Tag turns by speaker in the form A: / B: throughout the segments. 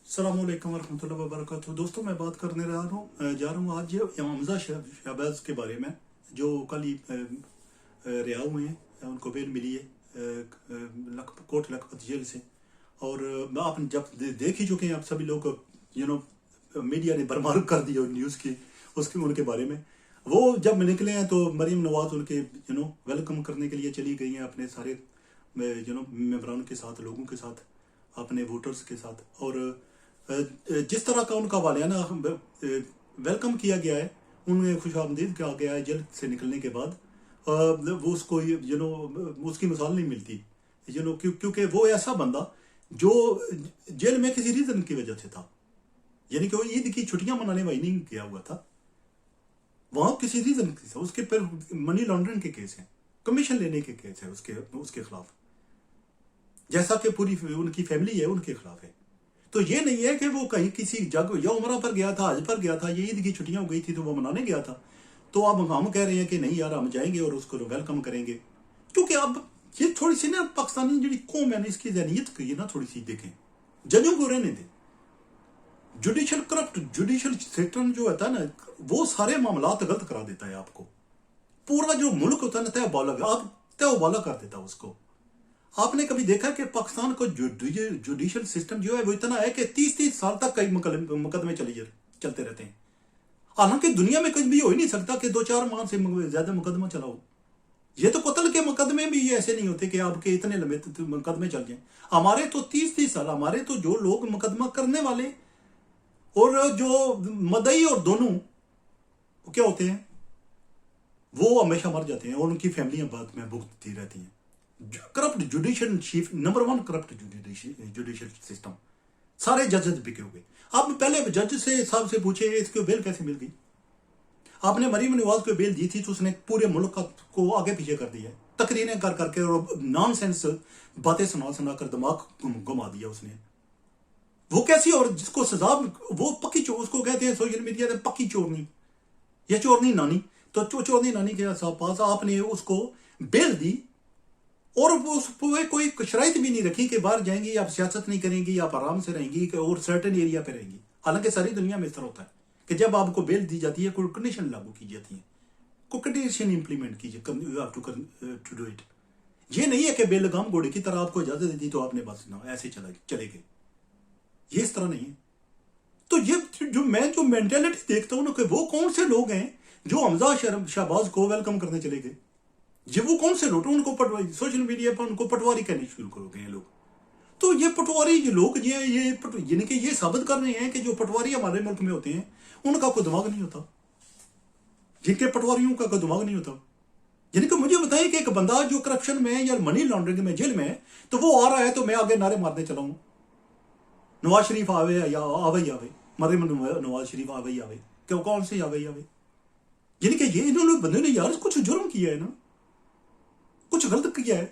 A: अस्सलाम वालेकुम वरहमतुल्लाहि वबरकातुहू। दोस्तों, मैं बात करने जा रहा हूँ आज हमजा शहबाज के बारे में, जो कल ही रिहा हुए हैं। उनको बेल मिली है कोट लखपत जेल से। और आप जब देख ही चुके हैं, आप सभी लोग मीडिया ने भरमार कर दी न्यूज़ की उनके बारे में। वो जब निकले हैं तो मरीम नवाज उनके वेलकम करने के लिए चली गई हैं अपने सारे मेंबरान के साथ, लोगों के साथ, अपने वोटर्स के साथ। और जिस तरह का उनका वालियाना वेलकम किया गया है, उन्हें खुशामदीद किया गया है जेल से निकलने के बाद, वो उसको उसकी मिसाल नहीं मिलती। क्योंकि वो ऐसा बंदा जो जेल में किसी रीजन की वजह से था, यानी कि वो ईद की छुट्टियां मनाने वाली नहीं गया हुआ था, वहां किसी रीजन की था। उसके पर मनी लॉन्ड्रिंग के केस हैं, कमीशन लेने के केस है उसके खिलाफ, जैसा कि पूरी उनकी फैमिली है उनके खिलाफ है। तो ये नहीं है कि वो कहीं किसी जगह या उमरा पर गया था, हज पर गया था, ये ईद की छुट्टियां हो गई थी तो वो मनाने गया था। तो अब हम कह रहे हैं कि नहीं यार, हम जाएंगे और उसको वेलकम करेंगे। क्योंकि अब ये थोड़ी सी ना पाकिस्तानी जी कौम है ना, इसकी जहनीत की ना थोड़ी सी देखें। जजों को रहने दें। जुडिशल सिस्टम जो होता है ना, वो सारे मामलात गलत करा देता है आपको। पूरा जो मुल्क होता है ना, तय बाला कर देता है उसको। आपने कभी देखा कि पाकिस्तान को जुडिशल सिस्टम जो है वो इतना है कि 30-30 साल तक कई मुकदमे चलते रहते हैं। हालांकि दुनिया में कुछ भी हो ही नहीं सकता कि 2-4 माह से ज्यादा मुकदमा चलाओ। ये तो कत्ल के मुकदमे भी ऐसे नहीं होते कि आपके इतने लंबे मुकदमे चल जाएं। हमारे तो 30-30 साल, हमारे तो जो लोग मुकदमा करने वाले और जो मदई और दोनों क्या होते हैं, वो हमेशा मर जाते हैं और उनकी फैमिलियां बाद में भुगतती रहती हैं। Corrupt judicial chief, number 1 corrupt judicial system. सारे जजेस बिके हुए। आप पहले जज से साहब से पूछे इसको बेल कैसे मिल गई। आपने मरीम नवाज को बेल दी थी तो उसने पूरे मुल्क को आगे पीछे कर दिया, तकरीरें कर करके और नॉनसेंस बातें सुना कर दिमाग घुमा दिया उसने। वो कैसी, और जिसको सजा वो पक्की चोर, उसको कहते हैं सोशल मीडिया में पक्की चोरनी या चोरनी नानी। तो चोरनी नानी के पास आपने उसको बेल दी और उस कोई शराइत भी नहीं रखी कि बाहर जाएंगी, आप सियासत नहीं करेंगी, आप आराम से रहेंगी और सर्टेन एरिया पे रहेंगी। हालांकि सारी दुनिया में इस तरह होता है कि जब आपको बेल दी जाती है कोई कंडीशन लागू की जाती है, कोई कंडीशन इंप्लीमेंट कीजिए, you have to do it. ये नहीं है कि बेलगाम घोड़े की तरह आपको इजाजत दी तो आपने बस ना ऐसे चले गए। ये इस तरह नहीं है। तो ये जो मेंटेलिटी देखता हूं ना, कि वो कौन से लोग हैं जो हमजा शहबाज को वेलकम करने चले गए। ये वो कौन से लोग, उनको पटवारी, सोशल मीडिया पर उनको पटवारी कहने शुरू कर गए लोग। तो ये पटवारी ये लोग ये साबित कर रहे हैं कि जो पटवारी हमारे मुल्क में होते हैं उनका कोई दिमाग नहीं होता, जिनके पटवारियों का कोई दिमाग नहीं होता। यानी कि मुझे बताएं कि एक बंदा जो करप्शन में या मनी लॉन्ड्रिंग में जेल में है, तो वो आ रहा है तो मैं आगे नारे मारने चला हूं, नवाज शरीफ आवे या आवे, मरीम नवाज शरीफ आवे क्यों, कौन से आवे। यानी कि ये इन्होंने बंदे ने यार कुछ जुर्म किया है ना, कुछ गलत किया है,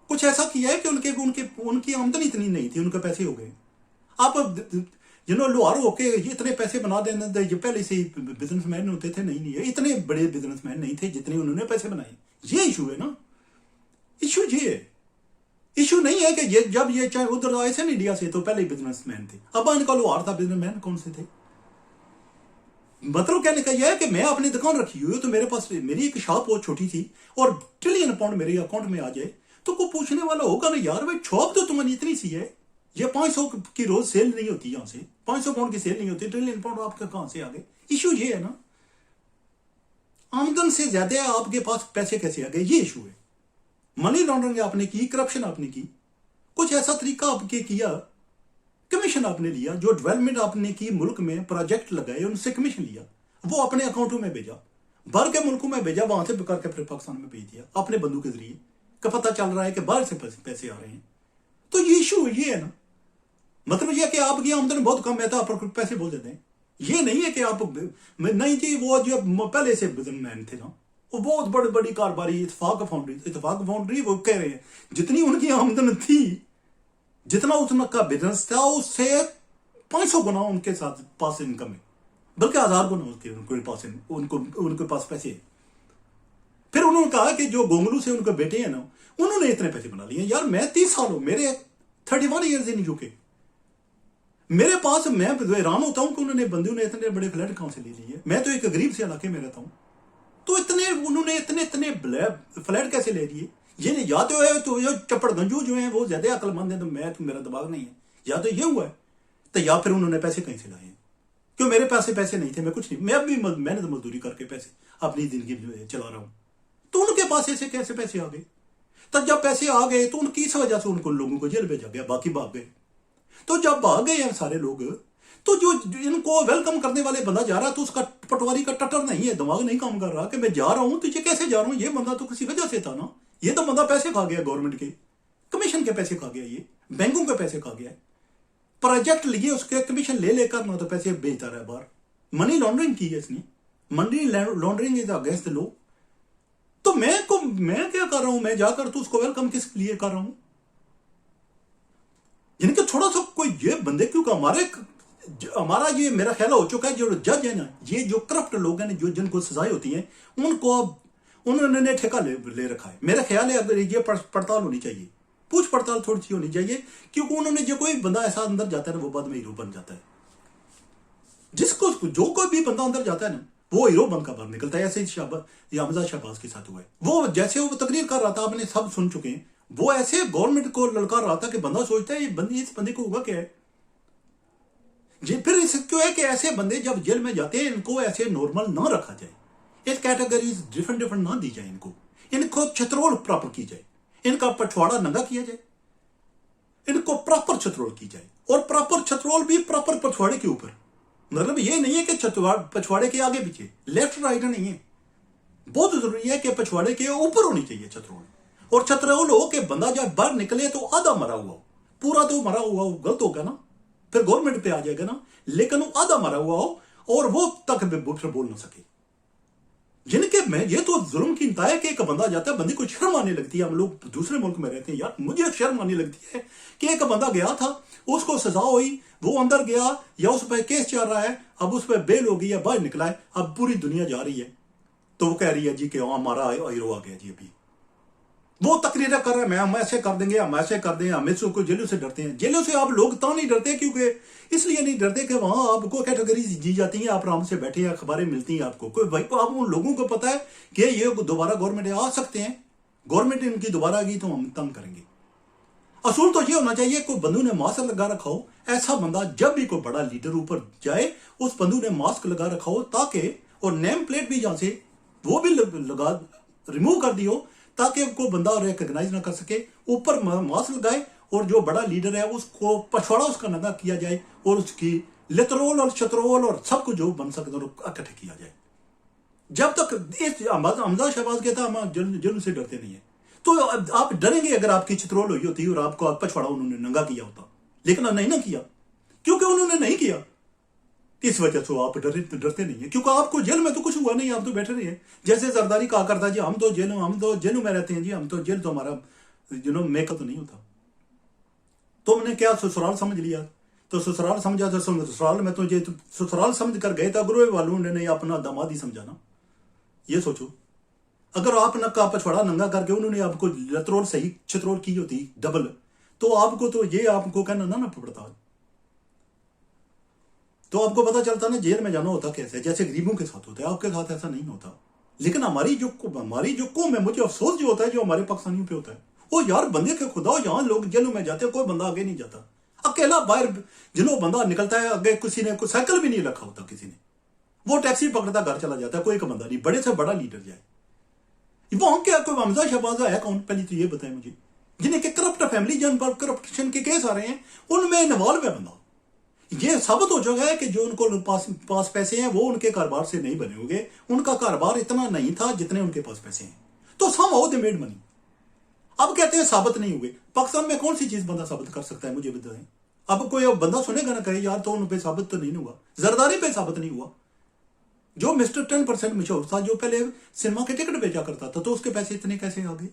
A: कुछ ऐसा किया है कि उनकी आमदनी इतनी नहीं थी, उनके पैसे हो गए। आप लोहार होके ये इतने पैसे बना देना, ये पहले से बिजनेसमैन होते थे, नहीं है, इतने बड़े बिजनेसमैन नहीं थे जितने उन्होंने पैसे बनाए। ये इशू है ना, इशू ये है। इशू नहीं है कि जब ये चाहे उधर आए थे ना इंडिया से तो पहले ही बिजनेसमैन थे। अब इनका लोहार था, बिजनेसमैन कौन से थे। मतलब कहने का यह है कि मैं अपनी दुकान रखी हुई हूं, तो मेरे पास मेरी एक शॉप बहुत छोटी थी और ट्रिलियन पाउंड मेरे अकाउंट में आ जाए तो कोई पूछने वाला होगा ना, यार भाई शॉप तो तुम्हारी इतनी सी है, ये 500 की रोज सेल नहीं होती, यहां से 500 पाउंड की सेल नहीं होती, ट्रिलियन पाउंड आपके कहां से आ गए। इशू ये है ना, आमदन से ज्यादा आपके पास पैसे कैसे आ गए, ये इशू है। मनी लॉन्ड्रिंग आपने की, करप्शन आपने की, कुछ ऐसा तरीका आपके किया, कमीशन आपने लिया, जो डेवलपमेंट आपने की, मुल्क में प्रोजेक्ट लगाए, उनसे कमीशन लिया, वो अपने अकाउंटों में भेजा, बाहर के मुल्कों में भेजा, वहां से करके फिर पाकिस्तान में भेज दिया अपने बंधु के जरिए, का पता चल रहा है कि बाहर से पैसे आ रहे हैं। तो ये इशू ये है ना, मतलब ये कि आपकी आमदन बहुत कम है तो आप पैसे बोल देते हैं। ये नहीं है कि आप नहीं थी, वो जो पहले से बिजनेसमैन थे ना, वो बहुत बड़ी बड़ी कारोबारी, इत्तेफाक फाउंड्री वो कह रहे हैं जितनी उनकी आमदन थी, जितना उनका बिजनेस था, उससे 500 गुना उनके साथ पास इनकम है, बल्कि 1000 गुना उनके पास पैसे है। फिर उन्होंने कहा कि जो गोंगलू से उनके बेटे हैं ना, उन्होंने इतने पैसे बना लिए। यार मैं 30 साल हूं, मेरे 31 ईयर्स इन यूके, मेरे पास, मैं हैरान होता हूं कि उन्होंने बंदे ने इतने बड़े फ्लैट कहां से ले लिए। मैं तो एक गरीब से इलाके में रहता हूं, तो उन्होंने इतने फ्लैट कैसे ले लिए? ये नहीं, या तो है तो चप्पड़गंजू जो है वो ज्यादा अक्लमंद है, तो मेरा दिमाग नहीं है, या तो ये हुआ है, तो या फिर उन्होंने पैसे कहीं से लाए हैं। क्यों, मेरे पास पैसे नहीं थे, मैं कुछ नहीं, मैं अब भी मेहनत मजदूरी करके पैसे अपनी जिंदगी चला रहा हूं, तो उनके पास ऐसे कैसे पैसे आ गए? तब जब पैसे आ गए तो उनकी इस वजह से उनको लोगों को जेल भेजा गया, बाकी भाग गए। तो जब भाग गए हैं सारे लोग, तो जो इनको वेलकम करने वाले बंदा जा रहा है तो उसका पटवारी का टटर नहीं है, दिमाग नहीं काम कर रहा कि मैं जा रहा हूं तो ये कैसे जा रहा हूं, ये बंदा तो किसी वजह से था ना, ये तो बंदा पैसे खा गया, गवर्नमेंट के कमीशन के पैसे खा गया, ये बैंकों के पैसे खा गया, प्रोजेक्ट लिए उसके कमीशन ले लेकर ना तो पैसे भेजता रहा बाहर, मनी लॉन्ड्रिंग की है इसने, money laundering is against the law. तो मैं क्या कर रहा हूं, मैं जाकर तो उसको वेलकम किस लिए कर रहा हूं? जिनके थोड़ा सा कोई ये बंदे, क्योंकि हमारा ये मेरा ख्याल हो चुका है, जो जज है ना, ये जो करप्ट लोग हैं, जो जिनको सजाएं होती हैं, उनको उन्होंने ठेका ले रखा है। मेरा ख्याल है अगर ये पड़ताल होनी चाहिए, पूछ पड़ताल थोड़ी सी होनी चाहिए, क्योंकि उन्होंने जो कोई बंदा ऐसा अंदर जाता है ना, वो बाद में हीरो बन जाता है। जिसको जो कोई भी बंदा अंदर जाता है ना, वो हीरो बनकर बाहर निकलता है। ऐसे ही हमजा शहबाज के साथ हुआ है। वो जैसे वो तकरीर कर रहा था, आपने सब सुन चुके हैं, वो ऐसे गवर्नमेंट को ललकार रहा था कि बंदा सोचता है इस बंदे को होगा क्या है जी। फिर इस क्यों है कि ऐसे बंदे जब जेल में जाते हैं, इनको ऐसे नॉर्मल ना रखा जाए, इस कैटेगरीज डिफरेंट ना दी जाए, इनको छतरोल प्रॉपर की जाए, इनका पछवाड़ा नंगा किया जाए, इनको प्रॉपर छतरोल की जाए, और प्रॉपर छतरोल भी प्रॉपर पछवाड़े के ऊपर। मतलब ये नहीं है कि पछवाड़े के आगे पीछे लेफ्ट राइट नहीं है, बहुत जरूरी है कि पछवाड़े के ऊपर होनी चाहिए छतरोल, और छतरोल हो कि बंदा जब बाहर निकले तो आधा मरा हुआ हो, पूरा तो मरा हुआ हो गलत होगा ना, फिर गवर्नमेंट पे आ जाएगा ना, लेकिन वो आधा मरा हुआ हो और वो तक फिर बोल ना सके। जिनके में ये तो जुल्म की इंतहा है कि एक बंदा जाता है, बंदे को शर्म आने लगती है। हम लोग दूसरे मुल्क में रहते हैं यार, मुझे शर्म आने लगती है कि एक बंदा गया था, उसको सजा हुई, वो अंदर गया या उस पर केस चल रहा है, अब उस पर बेल हो गई है, बाहर निकला है, अब पूरी दुनिया जा रही है, तो वो कह रही है जी कि हमारा हीरो आ गया जी। अभी वो तकरीरें कर रहे हैं, हम ऐसे कर देंगे, हम ऐसे कर देंगे, हम इसको जेलों से डरते हैं। जेलों से आप लोग तो नहीं डरते, क्योंकि इसलिए नहीं डरते कि वहां आपको कैटेगरी जी जाती है, आप आराम से बैठे हैं, अखबारें मिलती हैं आपको, कोई भाई आप उन लोगों को पता है कि ये दोबारा गवर्नमेंट आ सकते हैं, गवर्नमेंट इनकी दोबारा आ गई तो हम तंग करेंगे। असूल तो ये होना चाहिए कोई बंधु ने मास्क लगा रखा हो, ऐसा बंदा जब भी कोई बड़ा लीडर ऊपर जाए, उस बंधु ने मास्क लगा रखा हो, ताकि, और नेम प्लेट भी जहां से वो भी लगा रिमूव कर दी हो, ताकि कोई बंदा रिकॉग्नाइज ना कर सके, ऊपर मास्क लगाए, और जो बड़ा लीडर है उसको पछवाड़ा उसका नंगा किया जाए, और उसकी लेतरोल और शतरोल और सब कुछ जो बन सकता है इकट्ठे किया जाए। जब तक हमजा शहबाज कहता हम जुल्म से डरते नहीं है, तो आप डरेंगे अगर आपकी चित्रोल हुई होती और आपको पछवाड़ा उन्होंने नंगा किया होता, लेकिन नहीं ना किया, क्योंकि उन्होंने नहीं किया, इस वजह से आप डरते नहीं है, क्योंकि आपको जेल में तो कुछ हुआ नहीं, आप तो बैठे रहे। जैसे जरदारी कहा करता जी हम तो जेलों में रहते हैं जी, हम तो जेल तो हमारा मेकअप तो नहीं होता, तो मैंने क्या ससुराल समझ लिया, तो ससुराल समझा तो ससुराल में तो ये ससुराल समझ कर गए था, गुरु वालों ने अपना दामाद ही समझा ना। ये सोचो, अगर आप नक्का पछवाड़ा नंगा करके उन्होंने आपको लतरोल सही छतरोल की होती डबल, तो आपको तो ये आपको कहना ना पड़ता, तो आपको पता चलता ना जेल में जाना होता कैसे, जैसे गरीबों के साथ होता है, आपके साथ ऐसा नहीं होता। लेकिन हमारी जो कौम है, मुझे अफसोस जो होता है जो हमारे पाकिस्तानियों पे होता है, वो यार बंदे के खुदा, यहाँ लोग जेलों में जाते हैं, कोई बंदा आगे नहीं जाता, अकेला बाहर जिन्हों बंदा निकलता है, आगे किसी ने कोई साइकिल भी नहीं रखा होता, किसी ने, वो टैक्सी पकड़ता घर चला जाता है, कोई एक बंदा नहीं, बड़े से बड़ा लीडर जाए। वहां क्या कोई हमजा शहबाज है कौन, पहले तो ये बताएं मुझे, जिन्हें के करप्ट फैमिली जन पर करप्शन के केस आ रहे हैं, उनमें इन्वॉल्व है बंदा। ये साबित हो चुका है कि जो उनको पास पैसे हैं वो उनके कारोबार से नहीं बने होंगे, उनका कारोबार इतना नहीं था जितने उनके पास पैसे हैं, तो सम दे मेड मनी। अब कहते हैं साबित नहीं हुए। पाकिस्तान में कौन सी चीज बंदा साबित कर सकता है, मुझे बताएं। अब कोई बंदा सुनेगा ना कहे यार तो उन पे साबित तो नहीं हुआ, जरदारी पे साबित नहीं हुआ, जो मिस्टर 10% मशहूर था, जो पहले सिनेमा के टिकट बेचा करता था, तो उसके पैसे इतने कैसे आ गए?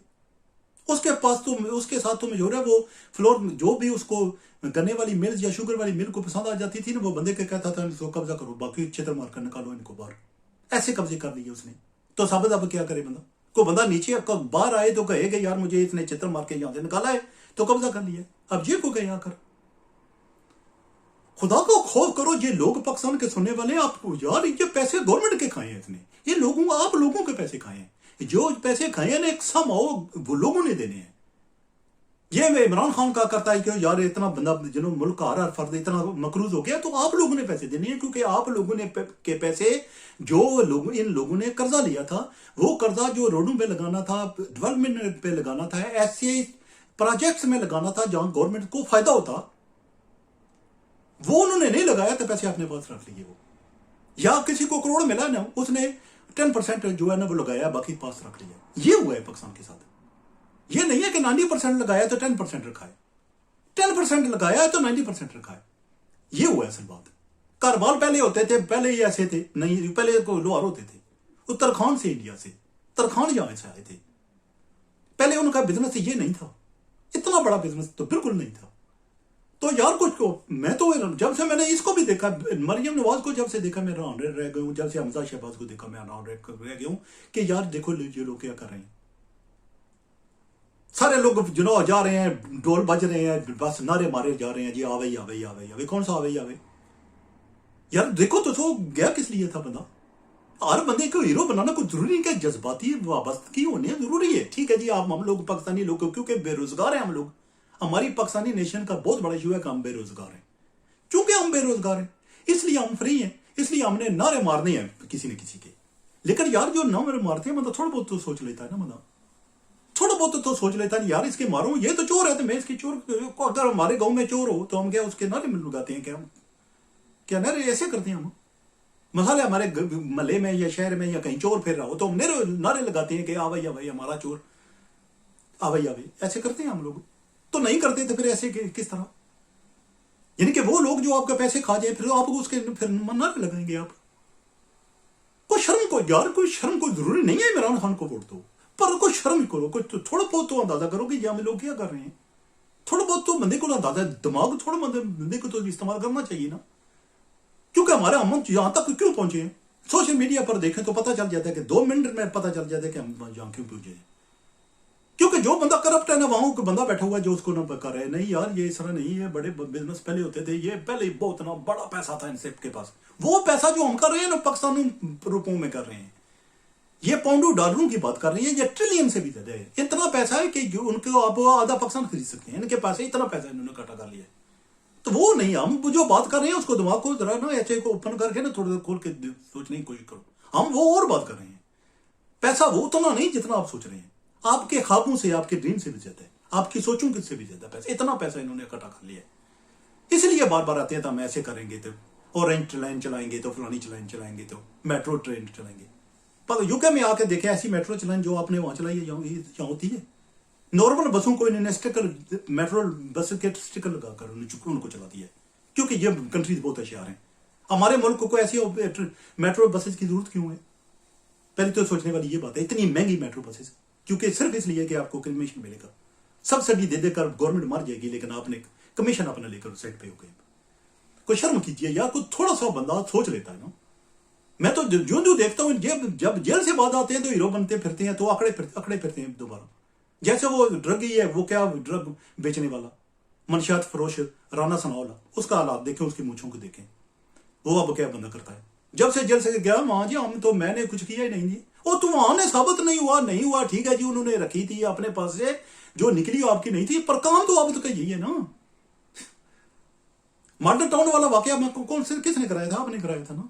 A: उसके पास तो उसके साथ तो मशहूर है वो फ्लोर, जो भी उसको गन्ने वाली मिल या शुगर वाली मिल को पसंद आ जाती थी ना, वो बंदे के कहता था इसको कब्जा करो, बाकी क्षेत्र मार कर निकालो इनको बाहर। ऐसे कब्जे कर लिए उसने, तो साबित अब क्या करे बंदा? को बंदा नीचे बाहर आए तो कहेगा यार मुझे इसने चित्र मार के यहां से निकाला है, तो कब्जा कर लिया, अब ये को गए आकर। खुदा को खौफ करो। ये लोग पाकिस्तान के सुनने वाले, आप यार ये पैसे गवर्नमेंट के खाए हैं इतने, ये लोगों आप लोगों के पैसे खाए हैं। जो पैसे खाए हैं ना एक सम हो वो लोगों ने देने हैं। ये मैं इमरान खान का करता है कि यार इतना बंदा जिन्हों मुल्क का हर फर्द इतना मकरूज हो गया, तो आप लोगों ने पैसे देने हैं, क्योंकि आप लोगों ने के पैसे जो लोग इन लोगों ने कर्जा लिया था, वो कर्जा जो रोडों पे लगाना था, डेवलपमेंट पे लगाना था, ऐसे प्रोजेक्ट्स में लगाना था जहां गवर्नमेंट को फायदा होता, वो उन्होंने नहीं लगाया, तो पैसे अपने पास रख लिए। वो या किसी को करोड़ मिला ना, उसने 10% जो है ना वो लगाया, बाकी पास रख लिया। ये हुआ है पाकिस्तान के साथ। ये नहीं है कि 90% लगाया तो 10% रखा है, 10% लगाया है तो 90% रखा है। ये हुआ है असल बात। कारोबार पहले होते थे, पहले ही ऐसे थे नहीं, पहले को लोहार होते थे, वो तरखान से, इंडिया से, तरखान यहाँ से आए थे। पहले उनका बिजनेस ये नहीं था, इतना बड़ा बिजनेस तो बिल्कुल नहीं था। तो यार कुछ को मैं तो जब से मैंने इसको भी देखा, मरियम नवाज को जब से देखा मैं हैरान रह गया हूँ, जब से हमजा शहबाज को देखा मैं हैरान रह गया हूँ कि यार देखो ये लोग क्या कर रहे हैं। सारे लोग जुनो जा रहे हैं, ढोल बज रहे हैं, बस नारे मारे जा रहे हैं, जी आवे ही आवे ही आवे ही आवे। कौन सा आवे ही आवे यार? देखो तो गया किस लिए था बंदा? हर बंदे को हीरो बनाना कोई जरूरी नहीं, क्या जज्बाती वाबस्तगी होनी है जरूरी है। ठीक है जी, आप हम लोग पाकिस्तानी लोग क्योंकि बेरोजगार हैं, हम लोग, हमारी पाकिस्तानी नेशन का बहुत बड़ा इशू है कि हम बेरोजगार हैं। चूंकि हम बेरोजगार हैं इसलिए हम फ्री हैं, इसलिए हमने नारे मारने हैं किसी न किसी के। लेकिन यार जो नारे मारते हैं, मतलब थोड़ा बहुत तो सोच लेता है ना, बंदा थोड़ा बहुत तो सोच लेता है यार, इसके मारूं, ये तो चोर है तो मैं इसके चोर को, अगर हमारे गांव में चोर हो तो हम क्या उसके नारे में लगाते हैं? क्या नारे ऐसे करते हैं हम? मसाले हमारे महल्ले में या शहर में या कहीं चोर फिर रहा हो तो हम नारे लगाते हैं कि आ भाई हमारा चोर, आ भाई ऐसे करते हैं हम लोग? तो नहीं करते तो फिर ऐसे किस तरह? यानी कि वो लोग जो आपके पैसे खा जाए फिर आप उसके फिर नारे लगाएंगे आप? कोई शर्म को यार, कोई शर्म को जरूरी नहीं है इमरान खान को वोट दो, पर कोई शर्म करो, कोई तो थोड़ा बहुत तो अंदाजा करो कि हम लोग क्या कर रहे हैं। थोड़ा बहुत तो बंदे को अंदाजा, दिमाग थोड़ा बंदे को तो इस्तेमाल करना चाहिए ना। क्योंकि हमारे हम यहां तक क्यों पहुंचे हैं? सोशल मीडिया पर देखें तो पता चल जाता है कि 2 मिनट में पता चल जाता है कि हम यहां क्यों पहुंचे हैं। क्योंकि जो बंदा करप्ट है ना, वहां को बंदा बैठा हुआ है जो उसको ना कर रहे हैं। नहीं यार ये इस तरह नहीं है, बड़े बिजनेस पहले होते थे, ये पहले बहुत ना बड़ा पैसा था इनसे के पास। वो पैसा जो हम कर रहे हैं ना पाकिस्तानी रुपयों में कर रहे हैं, ये पाउंडों डॉलरों की बात कर रही है, ये ट्रिलियन से भी ज्यादा है। इतना पैसा है कि उनको आप आधा पाकिस्तान खरीद सकते हैं, इनके पास इतना पैसा इन्होंने इकट्ठा कर लिया। तो वो नहीं, हम जो बात कर रहे हैं उसको दिमाग को जरा ना ऐसे को ओपन करके ना थोड़ा खोल के सोचने की कोशिश करो। हम वो और बात कर रहे हैं, पैसा वो उतना नहीं जितना आप सोच रहे हैं। आपके ख्वाबों से, आपके ड्रीम से भी ज्यादा है, आपकी सोचों से भी ज्यादा पैसा, इतना पैसा इन्होंने इकट्ठा कर लिया। इसलिए बार बार आते हैं तो हम ऐसे करेंगे तो ऑरेंज लाइन चलाएंगे, तो फलानी लाइन चलाएंगे, तो मेट्रो ट्रेन चलाएंगे। पर यूके में आके देखे ऐसी मेट्रो चलाएं जो आपने वहां चलाई है यहाँ होती है। नॉर्मल बसों को इन्होंने स्टिकर, मेट्रो बस के स्टिकर लगाकर उनको चला दिया, क्योंकि ये कंट्रीज बहुत होशियार हैं। हमारे मुल्क को ऐसी मेट्रो बसेस की जरूरत क्यों है? पहले तो सोचने वाली ये बात है, इतनी महंगी मेट्रो बसेस क्योंकि सिर्फ इसलिए कि आपको कमीशन मिलेगा, सब्सिडी दे देकर गवर्नमेंट मर जाएगी, लेकिन आपने कमीशन अपना लेकर साइड पे हो गए। कोई शर्म कीजिए यार, कोई थोड़ा सा बंदा सोच लेता है ना। मैं तो जो देखता हूँ जब जेल से बाद आते हैं तो हीरो बनते फिरते हैं, तो अकड़े फिरते हैं दोबारा। जैसे वो ड्रग ही है, वो क्या ड्रग बेचने वाला मनशियात फरोश राना सनाउल्लाह, उसका हालात देखें, उसकी मूंछों को देखें, वो अब क्या बंदा करता है। जब से जेल से गया वहां जी, हम तो मैंने कुछ किया ही नहीं जी। और तो वहां ने साबित नहीं हुआ ठीक है जी, उन्होंने रखी थी अपने पास से, जो निकली आपकी नहीं थी, पर काम तो आप तो यही है ना। मॉडल टाउन वाला वाकया कौन से किसने कराया था? आपने कराया था ना।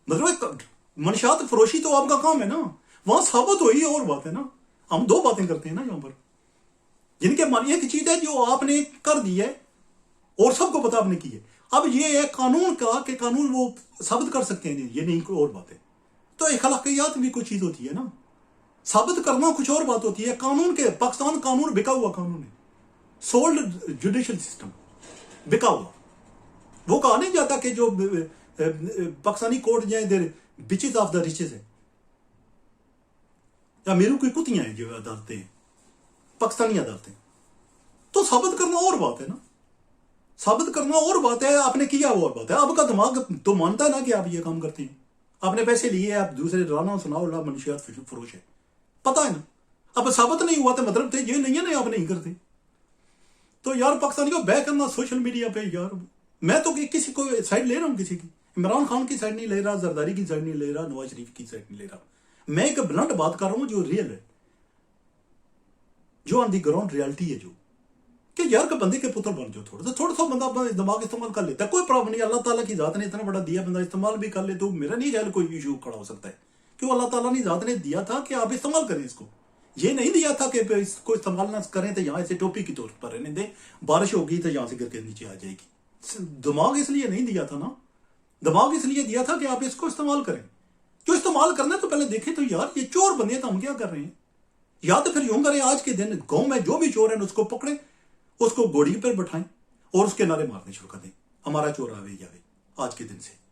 A: मतलब मनशियात फरोशी तो आपका काम है ना, वहां साबित हुई और बात है ना। हम दो बातें करते हैं ना यहाँ पर, जिनके मानिए एक चीज है जो आपने कर दी है और सबको पता आपने की है। अब ये है कानून का कि कानून वो साबित कर सकते हैं, ये नहीं कोई और बात है। तो अखलाकियात भी कोई चीज होती है ना, साबित करना कुछ और बात होती है। कानून के, पाकिस्तान कानून बिका हुआ कानून है, सोल्ड जुडिशियल सिस्टम बिका हुआ। वो कहा नहीं जाता कि जो पाकिस्तानी कोर्ट जो बिचेस ऑफ द रिचेस है, या मेरू की कुतियां हैं जो अदालतें हैं, पाकिस्तानी अदालतें। तो साबित करना और बात है ना, साबित करना और बात है, आपने किया और बात है। आपका दिमाग तो मानता है ना कि आप ये काम करते हैं, आपने पैसे लिए, आप दूसरे राना सुनाओ मनशियात फरोश है, पता है ना। अब साबित नहीं हुआ तो मतलब थे ये नहीं है ना, आप नहीं करते। तो यार पाकिस्तानी को बैक करना सोशल मीडिया पे यार मैं तो किसी को साइड ले रहा हूं, किसी की इमरान खान की साइड नहीं ले रहा, जरदारी की साइड नहीं ले रहा, नवाज शरीफ की साइड नहीं ले रहा। मैं एक ब्लंट बात कर रहा हूं जो रियल है, जो ऑन दी ग्राउंड रियलिटी है, जो कि यार का बंदे के पुत्र बन जाओ, थोड़ा सा बंदा अपना दिमाग इस्तेमाल कर लेता है, कोई प्रॉब्लम नहीं। अल्लाह ताला की जात ने इतना बड़ा दिया, बंदा इस्तेमाल भी कर ले तो मेरा नहीं ख्याल कोई इशू खड़ा हो सकता है। क्यों अल्लाह ताला ने जात ने दिया था कि आप इस्तेमाल करें इसको, ये नहीं दिया था कि इसको इस्तेमाल ना करें तो यहाँ से टोपी की तौर पर रहने दें, बारिश होगी तो यहाँ से गिर के नीचे आ जाएगी। दिमाग इसलिए नहीं दिया था ना, दिमाग इसलिए दिया था कि आप इसको इस्तेमाल करें। जो इस्तेमाल करना है तो पहले देखें तो यार ये चोर बंदे तो हम क्या कर रहे हैं, या तो फिर यूं करें आज के दिन गांव में जो भी चोर है उसको पकड़े, उसको घोड़ी पर बैठाएं और उसके नारे मारने शुरू कर दें, हमारा चोर आवे जावे आज के दिन से।